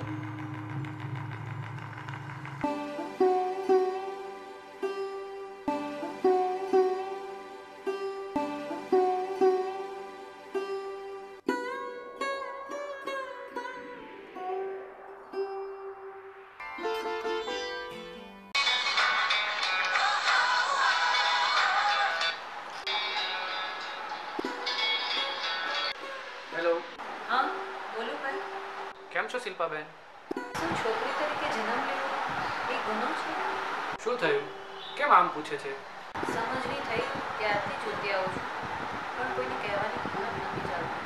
Hello. હા બોલો ભાઈ. કેમ છો શિલ્પાબેન? શું છોકરી તરીકે જન્મ લેવો એ ગુનો છે? શું થયું? કેમ આમ પૂછે છે? સમજણી થઈ ત્યારથી જોતી આવું છું, પણ કોઈને કહેવાની હિંમત નથી ચાલતી.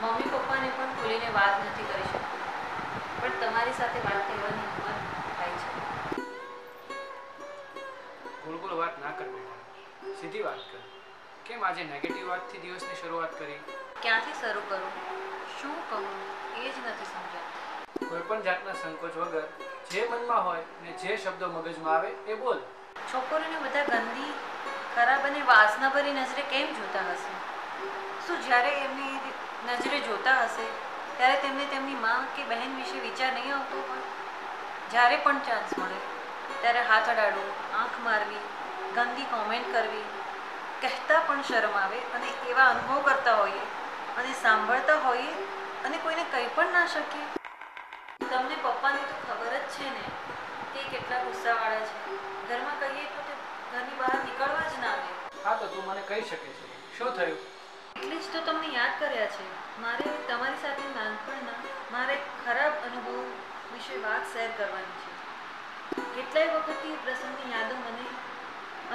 મમ્મી પપ્પાને પણ ખુલીને વાત નથી કરી શકતી, પણ તમારી સાથે વાત કરવાની હિંમત થાય છે. ગોળ ગોળ વાત ના કર બેટા, સીધી વાત કર. કેમ આજે નેગેટિવ વાતથી દિવસની શરૂઆત કરી? ક્યાંથી શરૂ કરું, શું કહું એ જ નથી સમજાતું. કોઈ પણ જાતના સંકોચ વગર જે મનમાં હોય ને જે શબ્દો મગજમાં આવે એ બોલ. છોકરીઓને બધા ગંદી, ખરાબ અને વાસનાભરી નજરે કેમ જોતા હશે? શું જ્યારે એમની નજરે જોતા હશે ત્યારે તેમને તેમની માં કે બહેન વિશે વિચાર નહીં આવતો હોય? જ્યારે પણ ચાન્સ મળે ત્યારે હાથ અડાડવું, આંખ મારવી, ગંદી કોમેન્ટ કરવી, કહેતા પણ શરમ આવે અને એવા અનુભવ કરતા હોઈએ અને સાંભળતા હોઈએ અને કોઈને કંઈ પણ ના શકીએ. તમને પપ્પાની તો ખબર જ છે ને કે કેટલા ગુસ્સાવાળા છે. ઘરમાં કહીએ તો તે ઘરની બહાર નીકળવા જ ના દે. હા તો તું મને કહી શકે છે, શું થયું? એટલે જ તો તમને યાદ કર્યા છે. મારે તમારી સાથે નાનપણના મારા એક ખરાબ અનુભવ વિશે વાત શેર કરવાની છે. કેટલાય વખતથી એ પ્રસંગની યાદો મને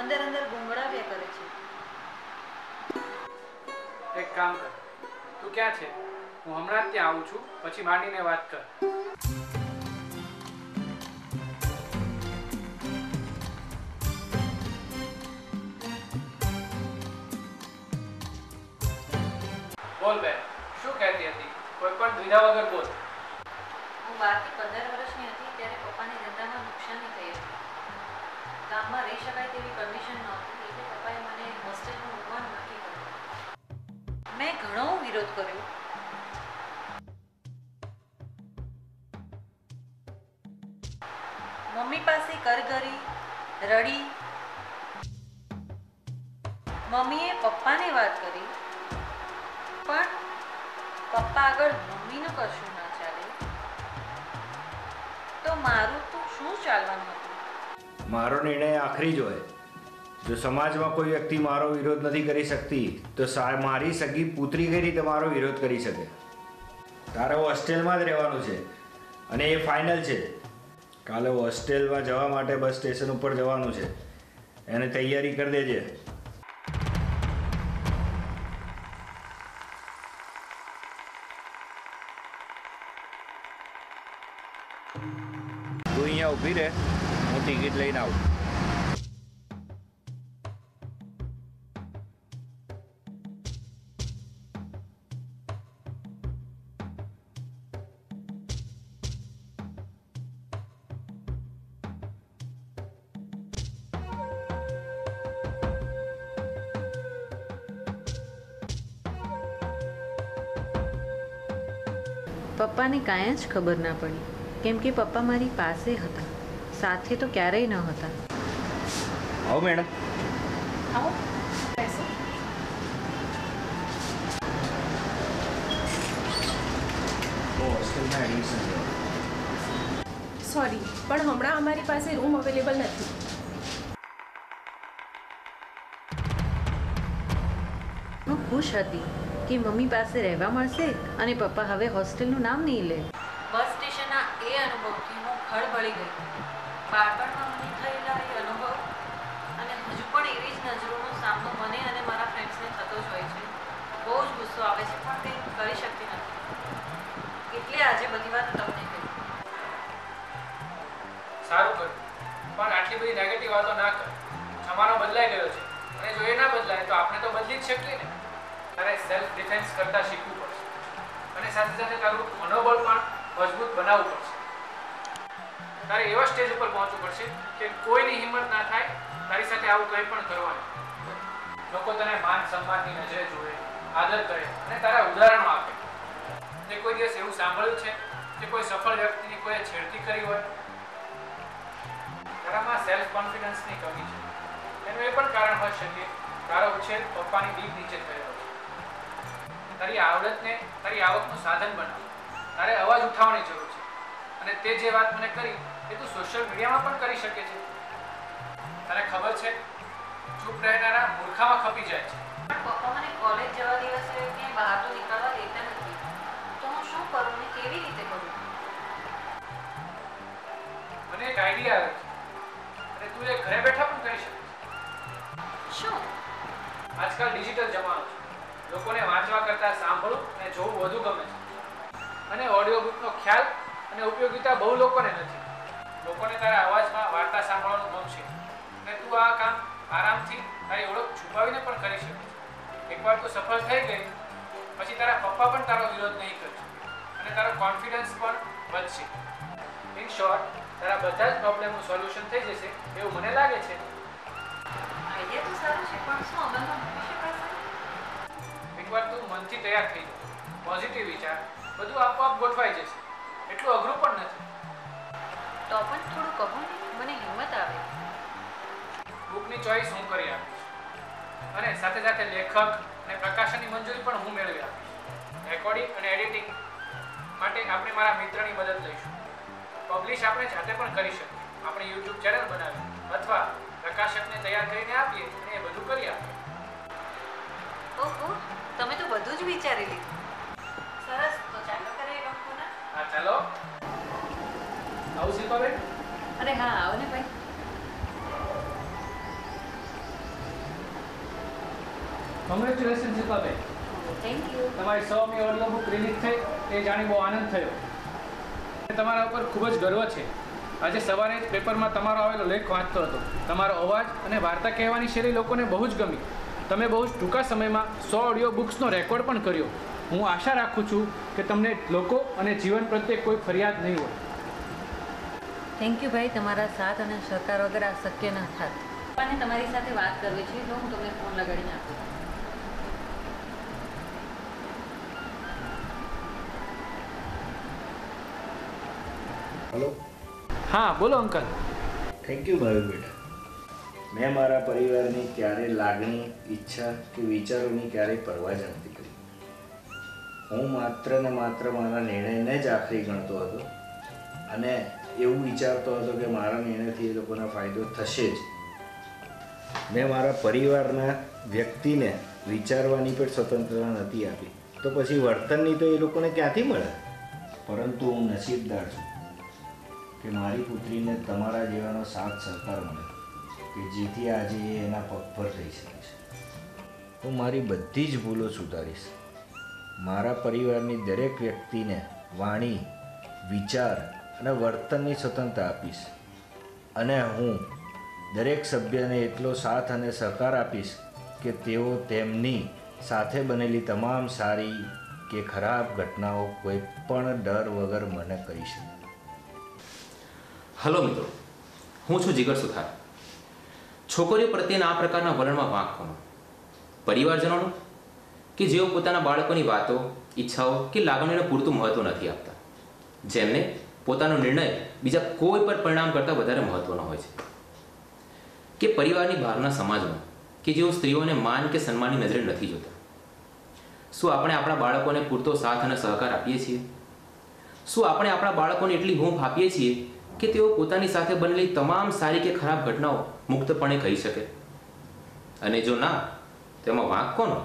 અંદર અંદર ગુંગળાવ્યા કરે છે. એક કામ કર, તું ક્યાં છે? હું હમણાં જ ત્યાં આવું છું, પછી માંડીને વાત કર. બોલ બેન, શું કહેતી હતી? કોઈ પણ દ્વિધા વગર બોલ. હું 12 થી 15 વર્ષની હતી ત્યારે પપ્પાની ધંધામાં નુકસાની થઈ હતી. ગામમાં રહી શકાય તેવી કન્ડિશન નહોતી, એટલે પપ્પાએ મને હોસ્ટેલમાં મૂકવાનું નક્કી કર્યું. મેં ઘણો વિરોધ કર્યો. મમ્મી પાસે કરગરી, રડી. મમ્મીએ પપ્પાને વાત કરી, પણ પપ્પા આગળ મમ્મીનું કશું ના ચાલે તો મારું તો શું ચાલવાનું હતું? મારો નિર્ણય આખરી જ હોય. જો સમાજમાં કોઈ વ્યક્તિ મારો વિરોધ નથી કરી શકતી તો મારી સગી પુત્રી કઈ રીતે મારો વિરોધ કરી શકે? તારે હોસ્ટેલમાં જ રહેવાનું છે અને એ ફાઇનલ છે. કાલે હોસ્ટેલમાં જવા માટે બસ સ્ટેશન ઉપર જવાનું છે, એને તૈયારી કરી દેજે. તું અહીંયા ઊભી રહે, હું ટિકિટ લઈને આવું. પપ્પાને કાંઈ જ ખબર ના પડી, કેમ કે પપ્પા મારી પાસે હતા, સાથે તો ક્યારેય ન હતા. આવો મેડમ. આવો બેસો. હોસ્ટેલમાં એડમિશન લેવા. સોરી, પણ હમણાં અમારી પાસે રૂમ અવેલેબલ નથી. હું ખુશ હતી કે મમ્મી પાસે રહેવા મળશે અને પપ્પા હવે હોસ્ટેલનું નામ નહીં લે. બસ સ્ટેશનના એ અનુભવથી હું ખળભળી ગઈ. બાળપણમાં મને થયેલા એ અનુભવ અને હજુ પણ એવી જ નજરોનો સામનો મને અને મારા ફ્રેન્ડ્સને થતો જ હોય છે. બહુ જ ગુસ્સો આવે છે, પણ કંઈ કરી શકતી નથી. એટલે આજે બધી વાત તમને કહી. સારું કર્યું, પણ આટલી બધી નેગેટિવ વાતો ના કર. જમાનો બદલાઈ ગયો છે અને જો એ ના બદલાય તો આપણે તો બદલી જ શકીએ ને. તારે સેલ્ફ ડિફેન્સ કરતા શીખવું પડશે અને સાથે સાથે તારું મનોબળ પણ મજબૂત બનાવવું પડશે. તારે એવા સ્ટેજ ઉપર પહોંચવું પડશે કે કોઈની હિંમત ના થાય તારી સાથે આવું કંઈ પણ કરવાનું. લોકો તને માન સન્માનની નજરે જુએ, આદર કરે અને તારા ઉદાહરણો આપે. તે કોઈ દિવસ એવું સાંભળ્યું છે કે કોઈ સફળ વ્યક્તિની કોઈએ છેડતી કરી હોય? તારામાં સેલ્ફ કોન્ફિડન્સની કમી છે. એનું એ પણ કારણ હોઈ શકે તારો ઉછેર પપ્પાની બીક નીચે થયેલો છે. તારી આવડતને તારી આવકનું સાધન બનાવ. તારે અવાજ ઉઠાવવાની જરૂર છે. અને તે જે વાત મને કરી એ તું સોશિયલ મીડિયામાં પણ કરી શકે છે. તને ખબર છે, ચૂપ રહેનારા મૂર્ખામાં ખપી જાય છે. પણ પપ્પા મને કોલેજ જવા દિવસે ક્યાંય બહાર તો નીકળવા દેતા નથી. તો હું શું કરું ને કેવી રીતે કરું? મને એક આઈડિયા આવે છે અને તું એ ઘરે બેઠા પણ કરી શકે છે. શું? આજકાલ ડિજિટલ જમાનો છે. લોકોને વાંચવા કરતાં સાંભળવું અને જોવું વધુ ગમે છે. અને ઓડિયો બુકનો ખ્યાલ અને ઉપયોગિતા બહુ લોકોને નથી. લોકોને તારા અવાજમાં વાર્તા સાંભળવાનું ગમશે અને તું આ કામ આરામથી તારી ઓળખ છુપાવીને પણ કરી શકે છે. એકવાર તું સફળ થઈ ગઈ પછી તારા પપ્પા પણ તારો વિરોધ નહીં કરશે અને તારો કોન્ફિડન્સ પણ વધશે. ઇન શોર્ટ, તારા બધા જ પ્રોબ્લેમનું સોલ્યુશન થઈ જશે એવું મને લાગે છે. આઈડિયા તો સારો છે, પણ શું અમલમાં મૂકી શકાશે? એકવાર તું મનથી તૈયાર થઈ જાય, પોઝિટિવ વિચાર, બધું આપોઆપ ગોઠવાઈ જશે. એટલું અઘરું પણ નથી. તો પણ થોડું કહો ને, મને હિંમત આવે. બુકની ચોઈસ હું કરી આપીશ અને સાથે સાથે લેખક અને પ્રકાશનની મંજૂરી પણ હું મેળવી આપીશ. રેકોર્ડિંગ અને એડિટિંગ માટે આપણે મારા મિત્રની મદદ લઈશું. પબ્લિશ આપણે જાતે પણ કરી શકીએ. આપણે યુટ્યુબ ચેનલ બનાવી અથવા પ્રકાશકને તૈયાર કરીને આપીએ અને એ બધું કરી આપીએ. ઓહો, તમે તો બધું જ વિચારી લીધું. સરસ, તો ચાલો કરીએ કંકુના. હા ચાલો. આવું શીખવાબેન? અરે હા, આવો ને ભાઈ. કોંગ્રેચ્યુલેશન શીખવાબેન. Thank you. તમારી 100મી ઓડિયો બુક રિલીઝ થઈ એ જાણી બહુ આનંદ થયો. તમારા ઉપર ખૂબ જ ગર્વ છે. આજે સવારે જ પેપરમાં તમારો આવેલો લેખ વાંચતો હતો. તમારો અવાજ અને વાર્તા કહેવાની શૈલી લોકોને બહુ જ ગમી. તમે બહુ જ ટૂંકા સમયમાં 100 ઓડિયો બુક્સનો રેકોર્ડ પણ કર્યો. હું આશા રાખું છું કે તમને લોકો અને જીવન પ્રત્યે કોઈ ફરિયાદ નહીં હોય. થેન્ક યુ ભાઈ, તમારા સાથ અને સહકાર વગર આ શક્ય ન થાત. અને તમારી સાથે વાત કરવી છે તો હું તમને ફોન લગાડીને આપું. હલો. હા બોલો અંકલ. થેન્ક યુ ભાવિક બેટા. મેં મારા પરિવારની ક્યારેય લાગણી, ઈચ્છા કે વિચારોની ક્યારેય પરવા જ નથી કરી. હું માત્ર ને માત્ર મારા નિર્ણયને જ આખરી ગણતો હતો અને એવું વિચારતો હતો કે મારા નિર્ણયથી એ લોકોને ફાયદો થશે જ. મેં મારા પરિવારના વ્યક્તિને વિચારવાની પણ સ્વતંત્રતા નથી આપી, તો પછી વર્તનની તો એ લોકોને ક્યાંથી મળે? પરંતુ હું નસીબદાર છું કે મારી પુત્રીને તમારા જેવાનો સાથ સહકાર મળે કે જેથી આજે એ એના પગ પર થઈ શકે છે. હું મારી બધી જ ભૂલો સુધારીશ. મારા પરિવારની દરેક વ્યક્તિને વાણી, વિચાર અને વર્તનની સ્વતંત્રતા આપીશ અને હું દરેક સભ્યને એટલો સાથ અને સહકાર આપીશ કે તેઓ તેમની સાથે બનેલી તમામ સારી કે ખરાબ ઘટનાઓ કોઈ પણ ડર વગર મને કહી શકે. હલો મિત્રો, હું છું જીગર સુથાર. છોકરીઓ પ્રત્યેના આ પ્રકારના વલણમાં વાંક કોનો? પરિવારજનોનો કે જેઓ પોતાના બાળકોની વાતો, ઈચ્છાઓ કે લાગણીઓને પૂરતું મહત્વ નથી આપતા, જેમને પોતાનો નિર્ણય બીજા કોઈ પણ પરિણામ કરતાં વધારે મહત્વનો હોય છે? કે પરિવારની બહારના સમાજમાં કે જેઓ સ્ત્રીઓને માન કે સન્માનની નજરે નથી જોતા? શું આપણે આપણા બાળકોને પૂરતો સાથ અને સહકાર આપીએ છીએ? શું આપણે આપણા બાળકોને એટલી હૂંફ આપીએ છીએ કે તેઓ પોતાની સાથે બનેલી તમામ સારી કે ખરાબ ઘટનાઓ મુક્તપણે કહી શકે? અને જો ના, તેમાં વાંક કોનો?